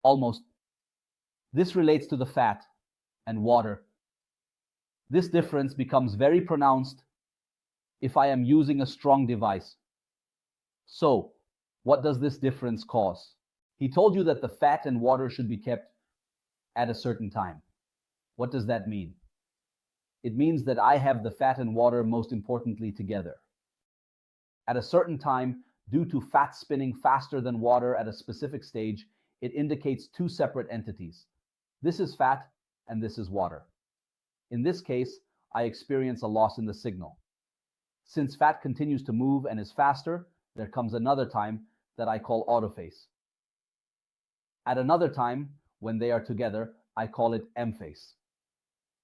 Almost. This relates to the fat and water. This difference becomes very pronounced if I am using a strong device. So, what does this difference cause? He told you that the fat and water should be kept at a certain time. What does that mean? It means that I have the fat and water most importantly together. At a certain time, due to fat spinning faster than water at a specific stage, it indicates two separate entities. This is fat and this is water. In this case, I experience a loss in the signal. Since fat continues to move and is faster, there comes another time that I call autophase. At another time, when they are together, I call it M phase.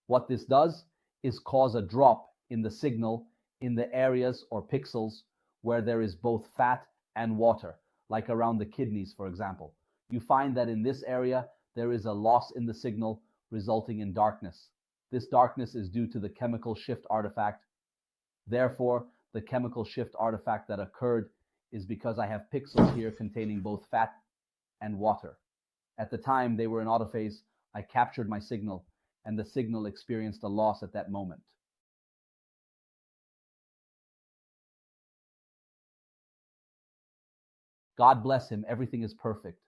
What this does is cause a drop in the signal in the areas or pixels where there is both fat and water, like around the kidneys, for example. You find that in this area, there is a loss in the signal resulting in darkness. This darkness is due to the chemical shift artifact. Therefore, the chemical shift artifact that occurred is because I have pixels here containing both fat and water. At the time they were in autophase, I captured my signal, and the signal experienced a loss at that moment. God bless him, everything is perfect.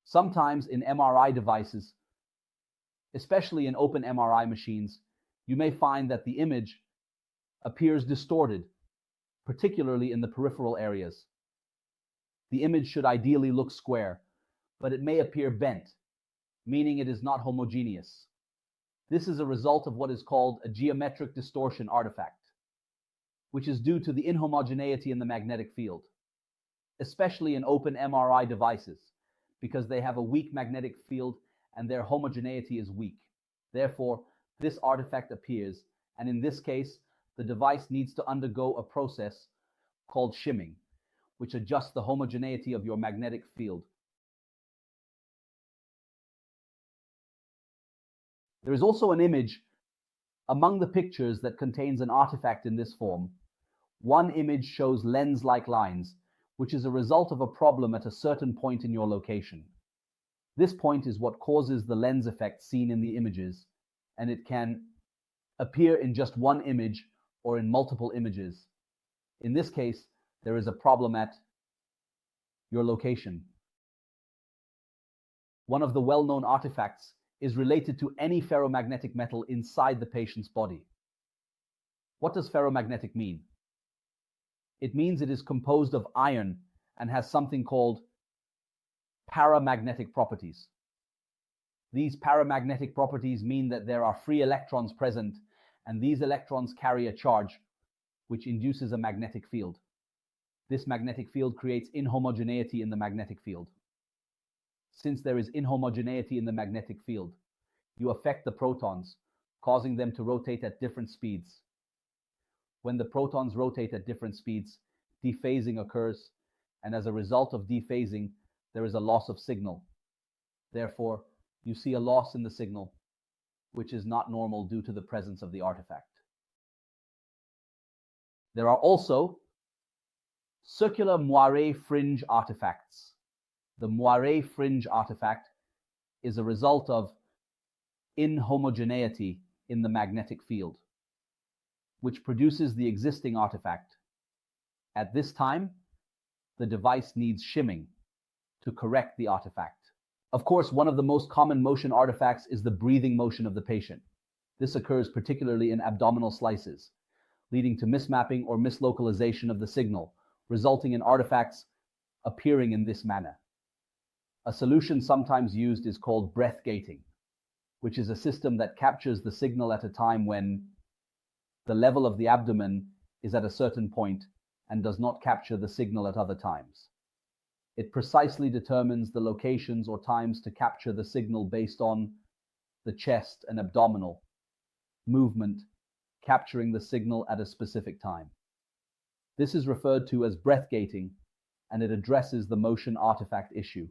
Sometimes in MRI devices, especially in open MRI machines, you may find that the image appears distorted, particularly in the peripheral areas. The image should ideally look square, but it may appear bent, meaning it is not homogeneous. This is a result of what is called a geometric distortion artifact, which is due to the inhomogeneity in the magnetic field, especially in open MRI devices, because they have a weak magnetic field and their homogeneity is weak. Therefore, this artifact appears, and in this case, the device needs to undergo a process called shimming, which adjusts the homogeneity of your magnetic field. There is also an image among the pictures that contains an artifact in this form. One image shows lens-like lines, which is a result of a problem at a certain point in your location. This point is what causes the lens effect seen in the images, and it can appear in just one image or in multiple images. In this case, there is a problem at your location. One of the well-known artifacts is related to any ferromagnetic metal inside the patient's body. What does ferromagnetic mean? It means it is composed of iron and has something called paramagnetic properties. These paramagnetic properties mean that there are free electrons present, and these electrons carry a charge, which induces a magnetic field. This magnetic field creates inhomogeneity in the magnetic field. Since there is inhomogeneity in the magnetic field, you affect the protons, causing them to rotate at different speeds. When the protons rotate at different speeds, dephasing occurs, and as a result of dephasing, there is a loss of signal. Therefore, you see a loss in the signal, which is not normal due to the presence of the artifact. There are also circular moire fringe artifacts. The moire fringe artifact is a result of inhomogeneity in the magnetic field, which produces the existing artifact. At this time, the device needs shimming to correct the artifact. Of course, one of the most common motion artifacts is the breathing motion of the patient. This occurs particularly in abdominal slices, leading to mismapping or mislocalization of the signal, resulting in artifacts appearing in this manner. A solution sometimes used is called breath gating, which is a system that captures the signal at a time when the level of the abdomen is at a certain point and does not capture the signal at other times. It precisely determines the locations or times to capture the signal based on the chest and abdominal movement, capturing the signal at a specific time. This is referred to as breath gating, and it addresses the motion artifact issue.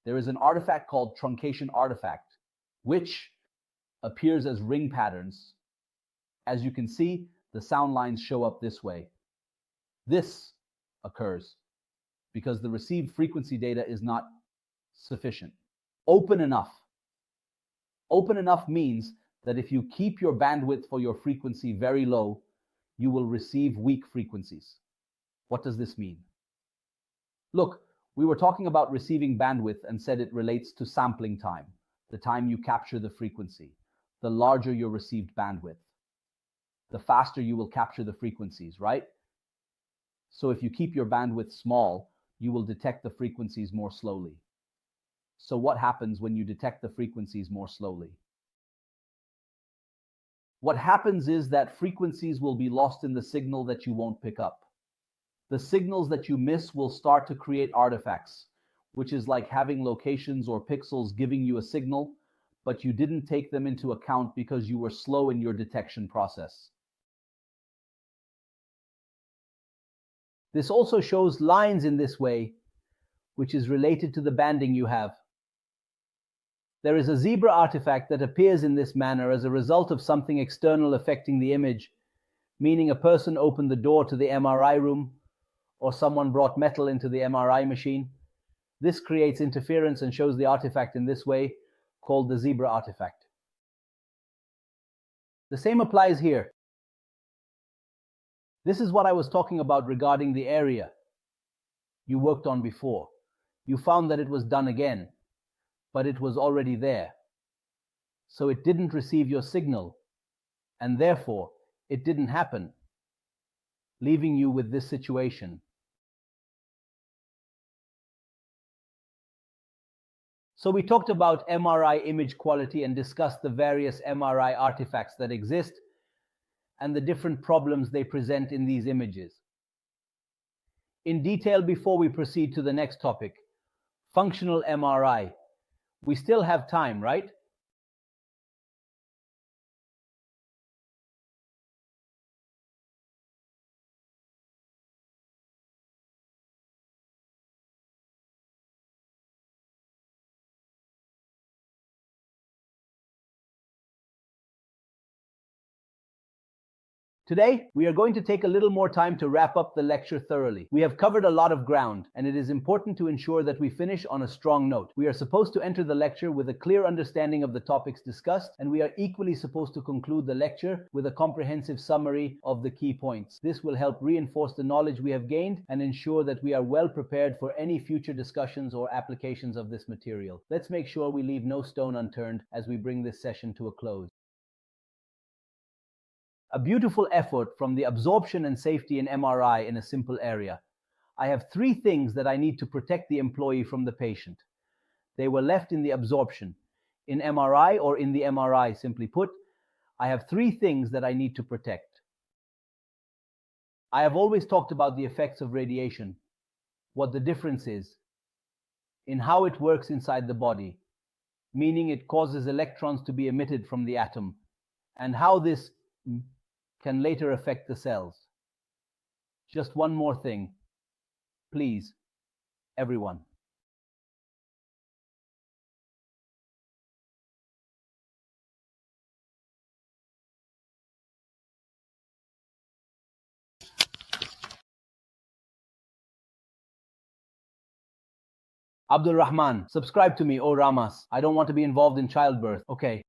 There is an artifact called truncation artifact, which appears as ring patterns. As you can see, the sound lines show up this way. This occurs because the received frequency data is not sufficient. Open enough. Open enough means that if you keep your bandwidth for your frequency very low, you will receive weak frequencies. What does this mean? Look, we were talking about receiving bandwidth and said it relates to sampling time, the time you capture the frequency. The larger your received bandwidth, the faster you will capture the frequencies, right? So if you keep your bandwidth small, you will detect the frequencies more slowly. So what happens when you detect the frequencies more slowly? What happens is that frequencies will be lost in the signal that you won't pick up. The signals that you miss will start to create artifacts, which is like having locations or pixels giving you a signal, but you didn't take them into account because you were slow in your detection process. This also shows lines in this way, which is related to the banding you have. There is a zebra artifact that appears in this manner as a result of something external affecting the image, meaning a person opened the door to the MRI room, or someone brought metal into the MRI machine. This creates interference and shows the artifact in this way, called the zebra artifact. The same applies here. This is what I was talking about regarding the area you worked on before. You found that it was done again, but it was already there. So it didn't receive your signal, and therefore it didn't happen, leaving you with this situation. So we talked about MRI image quality and discussed the various MRI artifacts that exist and the different problems they present in these images. In detail before we proceed to the next topic, functional MRI. We still have time, right? Today, we are going to take a little more time to wrap up the lecture thoroughly. We have covered a lot of ground, and it is important to ensure that we finish on a strong note. We are supposed to enter the lecture with a clear understanding of the topics discussed, and we are equally supposed to conclude the lecture with a comprehensive summary of the key points. This will help reinforce the knowledge we have gained and ensure that we are well prepared for any future discussions or applications of this material. Let's make sure we leave no stone unturned as we bring this session to a close. A beautiful effort from the absorption and safety in MRI in a simple area. I have 3 things that I need to protect the employee from the patient. They were left in the absorption. In MRI or in the MRI, simply put, I have 3 things that I need to protect. I have always talked about the effects of radiation, what the difference is, in how it works inside the body, meaning it causes electrons to be emitted from the atom, and how this can later affect the cells. Just one more thing, please, everyone. Abdul Rahman, subscribe to me, oh Ramas. I don't want to be involved in childbirth. Okay.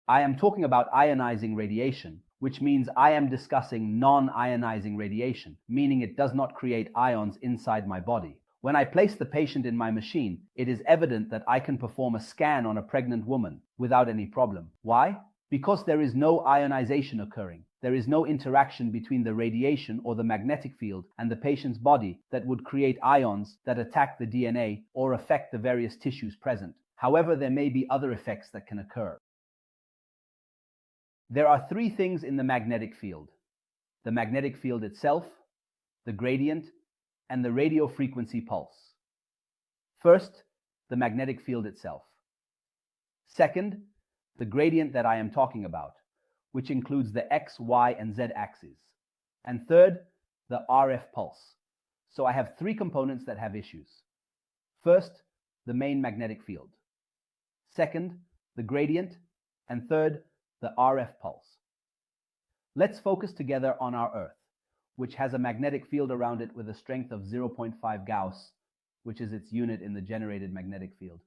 I am talking about ionizing radiation, which means I am discussing non-ionizing radiation, meaning it does not create ions inside my body. When I place the patient in my machine, it is evident that I can perform a scan on a pregnant woman without any problem. Why? Because there is no ionization occurring. There is no interaction between the radiation or the magnetic field and the patient's body that would create ions that attack the DNA or affect the various tissues present. However, there may be other effects that can occur. There are 3 things in the magnetic field: the magnetic field itself, the gradient, and the radio frequency pulse. First, the magnetic field itself. Second, the gradient that I am talking about, which includes the x, y, and z axes. And third, the RF pulse. So I have three components that have issues. First, the main magnetic field. Second, the gradient. And third, the RF pulse. Let's focus together on our Earth, which has a magnetic field around it with a strength of 0.5 Gauss, which is its unit in the generated magnetic field.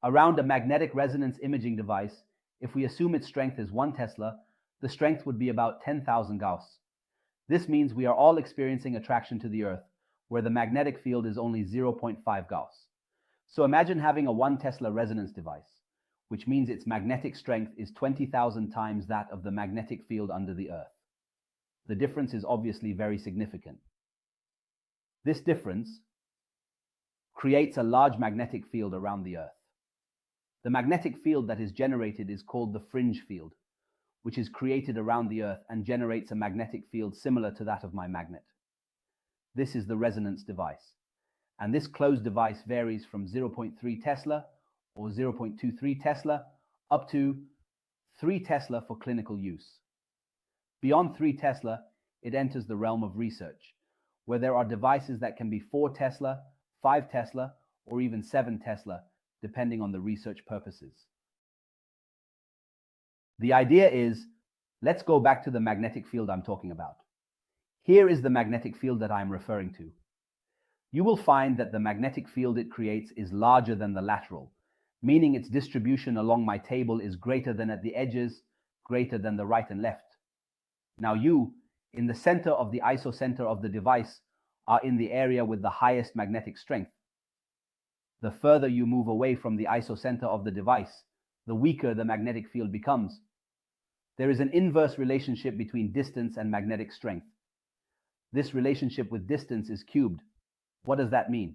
Around a magnetic resonance imaging device, if we assume its strength is 1 Tesla, the strength would be about 10,000 Gauss. This means we are all experiencing attraction to the Earth, where the magnetic field is only 0.5 Gauss. So imagine having a 1 Tesla resonance device, which means its magnetic strength is 20,000 times that of the magnetic field under the Earth. The difference is obviously very significant. This difference creates a large magnetic field around the Earth. The magnetic field that is generated is called the fringe field, which is created around the Earth and generates a magnetic field similar to that of my magnet. This is the resonance device, and this closed device varies from 0.3 Tesla or 0.23 Tesla up to 3 Tesla for clinical use. Beyond 3 Tesla, it enters the realm of research, where there are devices that can be 4 Tesla, 5 Tesla, or even 7 Tesla, depending on the research purposes. The idea is, let's go back to the magnetic field I'm talking about. Here is the magnetic field that I'm referring to. You will find that the magnetic field it creates is larger than the lateral, meaning its distribution along my table is greater than at the edges, greater than the right and left. Now you, in the center of the isocenter of the device, are in the area with the highest magnetic strength. The further you move away from the isocenter of the device, the weaker the magnetic field becomes. There is an inverse relationship between distance and magnetic strength. This relationship with distance is cubed. What does that mean?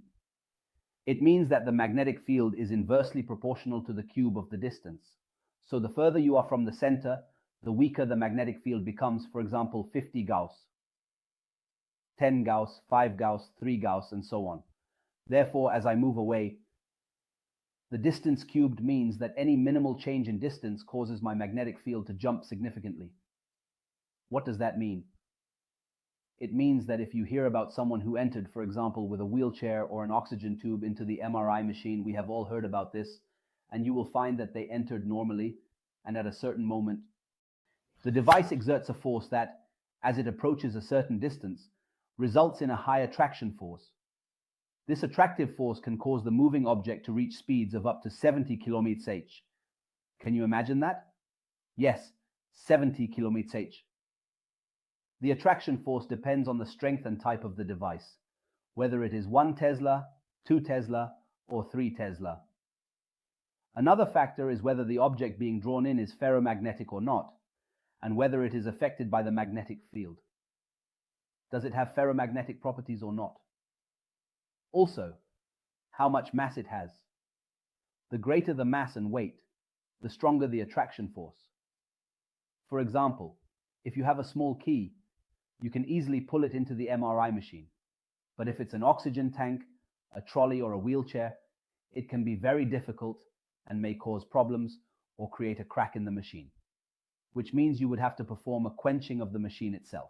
It means that the magnetic field is inversely proportional to the cube of the distance. So the further you are from the center, the weaker the magnetic field becomes, for example, 50 Gauss, 10 Gauss, 5 Gauss, 3 Gauss, and so on. Therefore, as I move away, the distance cubed means that any minimal change in distance causes my magnetic field to jump significantly. What does that mean? It means that if you hear about someone who entered, for example, with a wheelchair or an oxygen tube into the MRI machine, we have all heard about this, and you will find that they entered normally, and at a certain moment, the device exerts a force that, as it approaches a certain distance, results in a high attraction force. This attractive force can cause the moving object to reach speeds of up to 70 km/h. Can you imagine that? Yes, 70 km/h. The attraction force depends on the strength and type of the device, whether it is 1 Tesla, 2 Tesla, or 3 Tesla. Another factor is whether the object being drawn in is ferromagnetic or not, and whether it is affected by the magnetic field. Does it have ferromagnetic properties or not? Also, how much mass it has. The greater the mass and weight, the stronger the attraction force. For example, if you have a small key, you can easily pull it into the MRI machine. But if it's an oxygen tank, a trolley, or a wheelchair, it can be very difficult and may cause problems or create a crack in the machine, which means you would have to perform a quenching of the machine itself.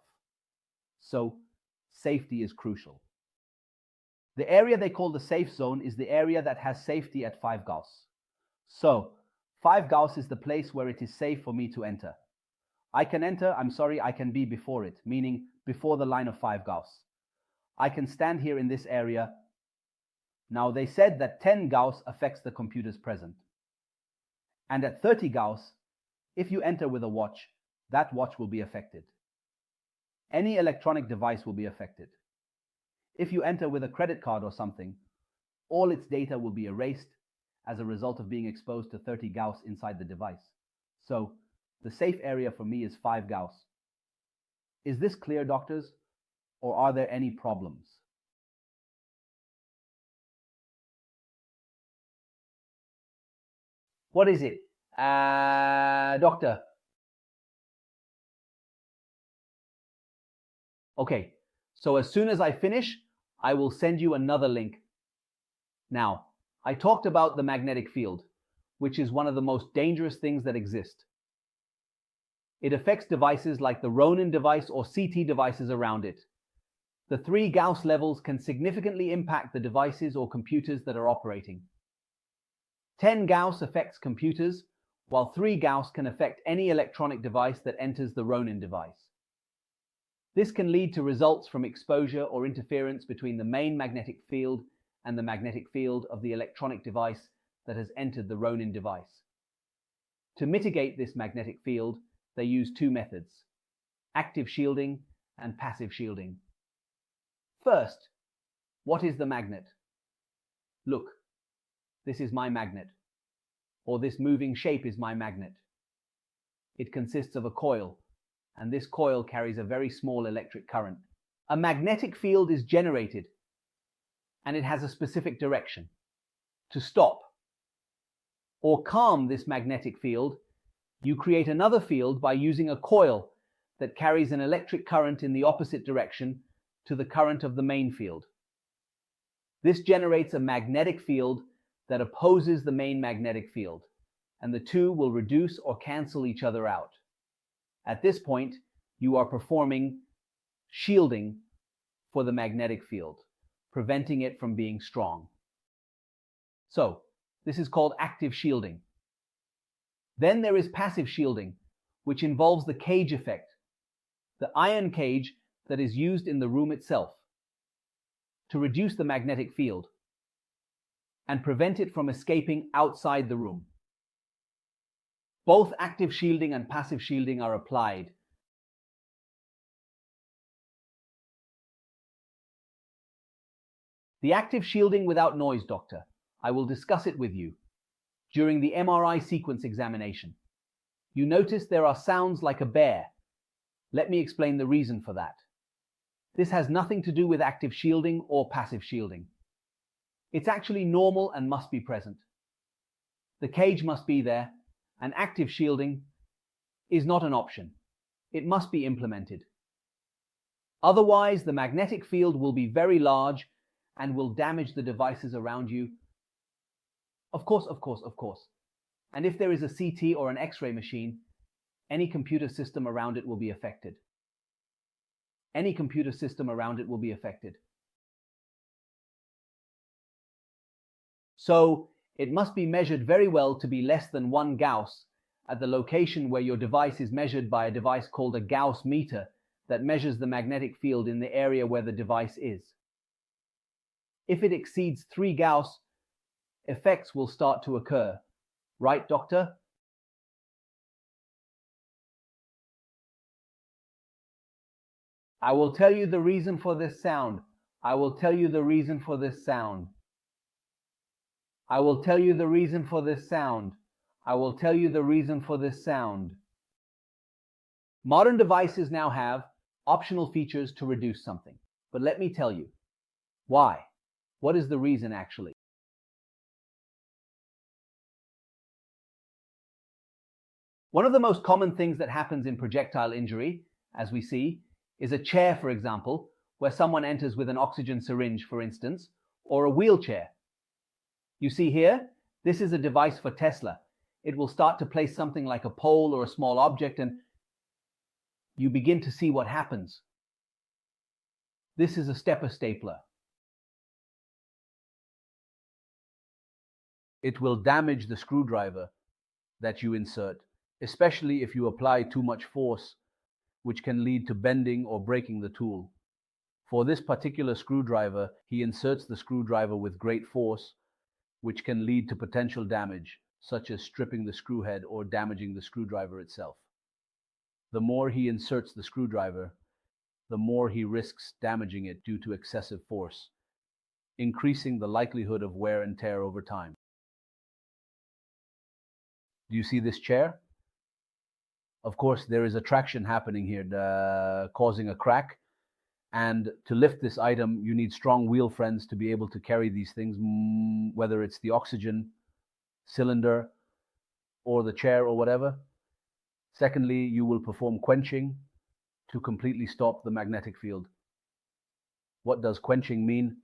So, safety is crucial. The area they call the safe zone is the area that has safety at 5 Gauss. So, 5 Gauss is the place where it is safe for me to enter. I can enter, I can be before it, meaning before the line of 5 Gauss. I can stand here in this area. Now, they said that 10 Gauss affects the computers present. And at 30 Gauss, if you enter with a watch, that watch will be affected. Any electronic device will be affected. If you enter with a credit card or something, all its data will be erased as a result of being exposed to 30 Gauss inside the device. So, the safe area for me is 5 Gauss. Is this clear, doctors? Or are there any problems? What is it? Doctor. Okay, so as soon as I finish, I will send you another link. Now, I talked about the magnetic field, which is one of the most dangerous things that exist. It affects devices like the Ronin device or CT devices around it. The 3 Gauss levels can significantly impact the devices or computers that are operating. 10 Gauss affects computers, while 3 Gauss can affect any electronic device that enters the Ronin device. This can lead to results from exposure or interference between the main magnetic field and the magnetic field of the electronic device that has entered the Ronin device. To mitigate this magnetic field, they use 2 methods: active shielding and passive shielding. First, what is the magnet? Look, this is my magnet, or this moving shape is my magnet. It consists of a coil, and this coil carries a very small electric current. A magnetic field is generated, and it has a specific direction. To stop or calm this magnetic field, you create another field by using a coil that carries an electric current in the opposite direction to the current of the main field. This generates a magnetic field that opposes the main magnetic field, and the two will reduce or cancel each other out. At this point, you are performing shielding for the magnetic field, preventing it from being strong. So, this is called active shielding. Then there is passive shielding, which involves the cage effect, the iron cage that is used in the room itself to reduce the magnetic field and prevent it from escaping outside the room. Both active shielding and passive shielding are applied. The active shielding without noise, doctor. I will discuss it with you. During the MRI sequence examination, you notice there are sounds like a bear. Let me explain the reason for that. This has nothing to do with active shielding or passive shielding. It's actually normal and must be present. The cage must be there, and active shielding is not an option. It must be implemented. Otherwise, the magnetic field will be very large and will damage the devices around you. Of course. And if there is a CT or an X-ray machine, any computer system around it will be affected. So, it must be measured very well to be less than 1 Gauss at the location where your device is measured by a device called a Gauss meter that measures the magnetic field in the area where the device is. If it exceeds 3 Gauss, effects will start to occur. Right, doctor? I will tell you the reason for this sound. Modern devices now have optional features to reduce something. But let me tell you. Why? What is the reason actually? One of the most common things that happens in projectile injury, as we see, is a chair, for example, where someone enters with an oxygen syringe, for instance, or a wheelchair. You see here, this is a device for Tesla. It will start to place something like a pole or a small object, and you begin to see what happens. This is a stepper stapler. It will damage the screwdriver that you insert, especially if you apply too much force, which can lead to bending or breaking the tool. For this particular screwdriver, he inserts the screwdriver with great force, which can lead to potential damage, such as stripping the screw head or damaging the screwdriver itself. The more he inserts the screwdriver, the more he risks damaging it due to excessive force, increasing the likelihood of wear and tear over time. Do you see this chair? Of course, there is a traction happening here, causing a crack. And to lift this item, you need strong wheel friends to be able to carry these things, whether it's the oxygen cylinder or the chair or whatever. Secondly, you will perform quenching to completely stop the magnetic field. What does quenching mean?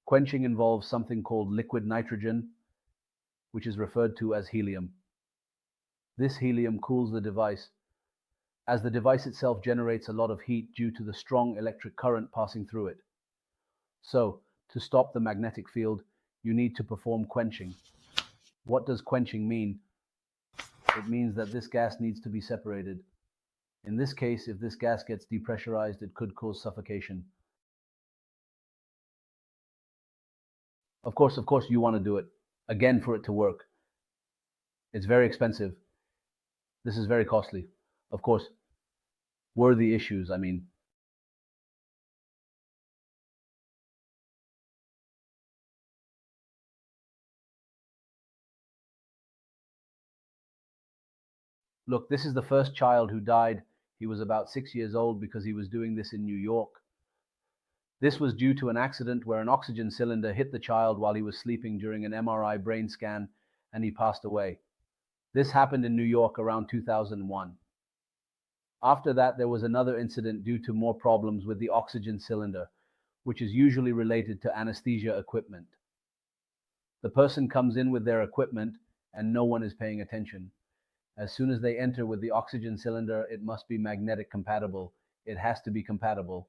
Quenching involves something called liquid nitrogen, which is referred to as helium. This helium cools the device, as the device itself generates a lot of heat due to the strong electric current passing through it. So, to stop the magnetic field, you need to perform quenching. What does quenching mean? It means that this gas needs to be separated. In this case, if this gas gets depressurized, it could cause suffocation. Of course, you want to do it, again, for it to work. It's very expensive. This is very costly. Of course, worthy issues, I mean. Look, this is the first child who died. He was about 6 years old because he was doing this in New York. This was due to an accident where an oxygen cylinder hit the child while he was sleeping during an MRI brain scan, and he passed away. This happened in New York around 2001. After that, there was another incident due to more problems with the oxygen cylinder, which is usually related to anesthesia equipment. The person comes in with their equipment and no one is paying attention. As soon as they enter with the oxygen cylinder, it must be magnetic compatible. It has to be compatible.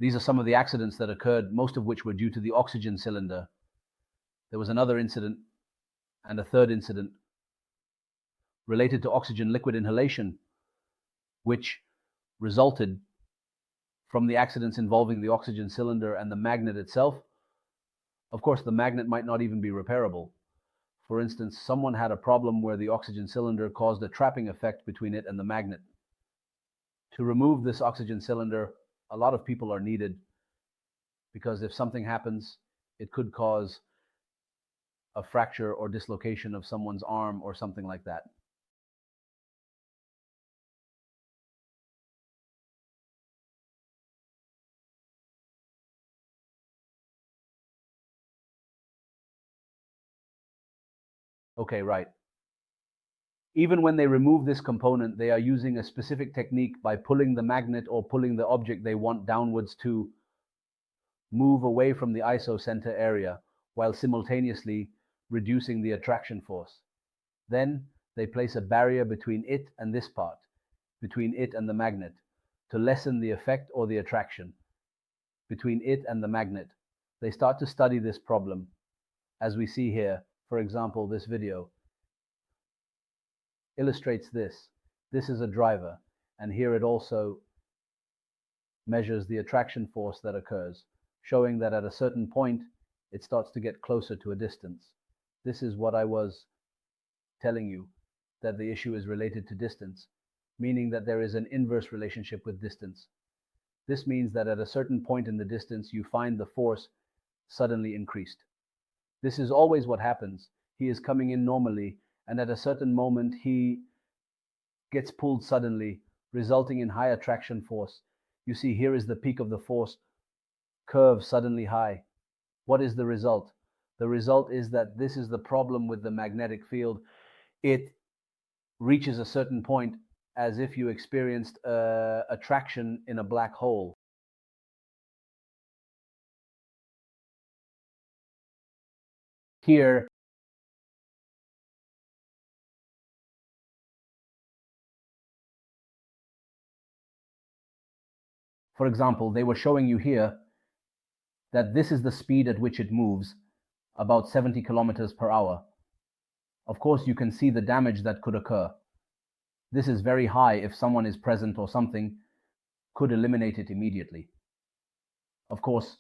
These are some of the accidents that occurred, most of which were due to the oxygen cylinder. There was another incident and a third incident related to oxygen liquid inhalation, which resulted from the accidents involving the oxygen cylinder and the magnet itself. Of course, the magnet might not even be repairable. For instance, someone had a problem where the oxygen cylinder caused a trapping effect between it and the magnet. To remove this oxygen cylinder, a lot of people are needed, because if something happens, it could cause a fracture or dislocation of someone's arm or something like that. Okay, right. Even when they remove this component, they are using a specific technique by pulling the magnet or pulling the object they want downwards to move away from the isocenter area, while simultaneously reducing the attraction force. Then they place a barrier between it and this part, between it and the magnet, to lessen the effect or the attraction between it and the magnet. They start to study this problem, as we see here. For example, this video illustrates this. This is a driver, and here it also measures the attraction force that occurs, showing that at a certain point, it starts to get closer to a distance. This is what I was telling you, that the issue is related to distance, meaning that there is an inverse relationship with distance. This means that at a certain point in the distance, you find the force suddenly increased. This is always what happens. He is coming in normally, and at a certain moment, he gets pulled suddenly, resulting in high attraction force. You see, here is the peak of the force curve suddenly high. What is the result? The result is that this is the problem with the magnetic field. It reaches a certain point as if you experienced attraction in a black hole. Here, for example, they were showing you here that this is the speed at which it moves, about 70 kilometers per hour. Of course, you can see the damage that could occur. This is very high. If someone is present or something, could eliminate it immediately. Of course,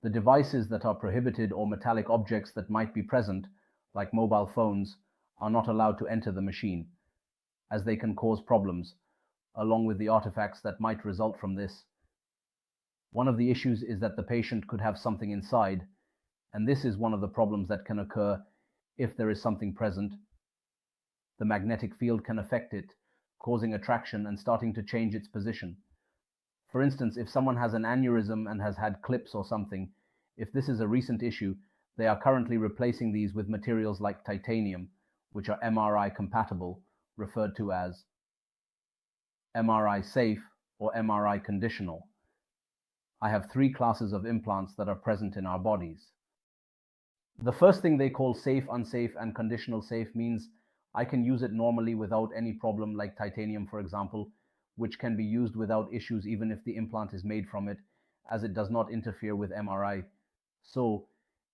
the devices that are prohibited or metallic objects that might be present, like mobile phones, are not allowed to enter the machine, as they can cause problems, along with the artifacts that might result from this. One of the issues is that the patient could have something inside, and this is one of the problems that can occur if there is something present. The magnetic field can affect it, causing attraction and starting to change its position. For instance, if someone has an aneurysm and has had clips or something, if this is a recent issue, they are currently replacing these with materials like titanium, which are MRI compatible, referred to as MRI safe or MRI conditional. I have three classes of implants that are present in our bodies. The first thing they call safe, unsafe, and conditional safe means I can use it normally without any problem, like titanium, for example, which can be used without issues even if the implant is made from it, as it does not interfere with MRI. So,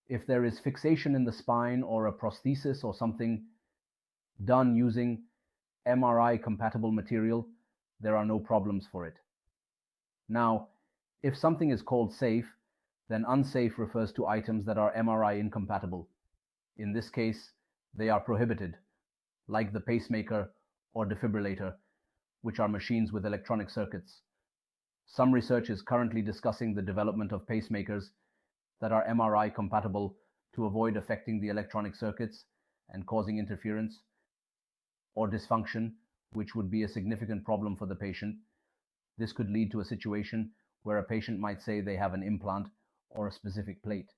if there is fixation in the spine or a prosthesis or something done using MRI compatible material, there are no problems for it. Now, if something is called safe, then unsafe refers to items that are MRI incompatible. In this case, they are prohibited, like the pacemaker or defibrillator, which are machines with electronic circuits. Some research is currently discussing the development of pacemakers that are MRI compatible to avoid affecting the electronic circuits and causing interference or dysfunction, which would be a significant problem for the patient. This could lead to a situation where a patient might say they have an implant or a specific plate,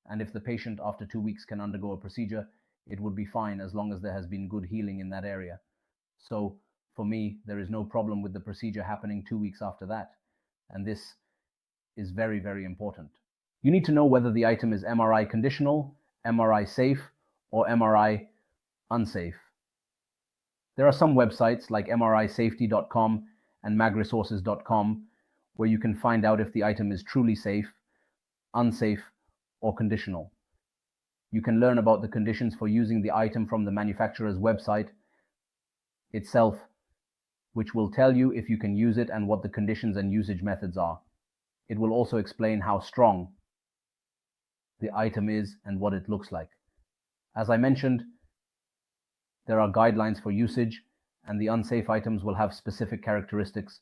and if the patient after 2 weeks can undergo a procedure, it would be fine as long as there has been good healing in that area. So for me, there is no problem with the procedure happening 2 weeks after that, and this is very, very important. You need to know whether the item is MRI conditional, MRI safe, or MRI unsafe. There are some websites like mrisafety.com and magresources.com where you can find out if the item is truly safe, unsafe, or conditional. You can learn about the conditions for using the item from the manufacturer's website itself, which will tell you if you can use it and what the conditions and usage methods are. It will also explain how strong the item is and what it looks like. As I mentioned, there are guidelines for usage, and the unsafe items will have specific characteristics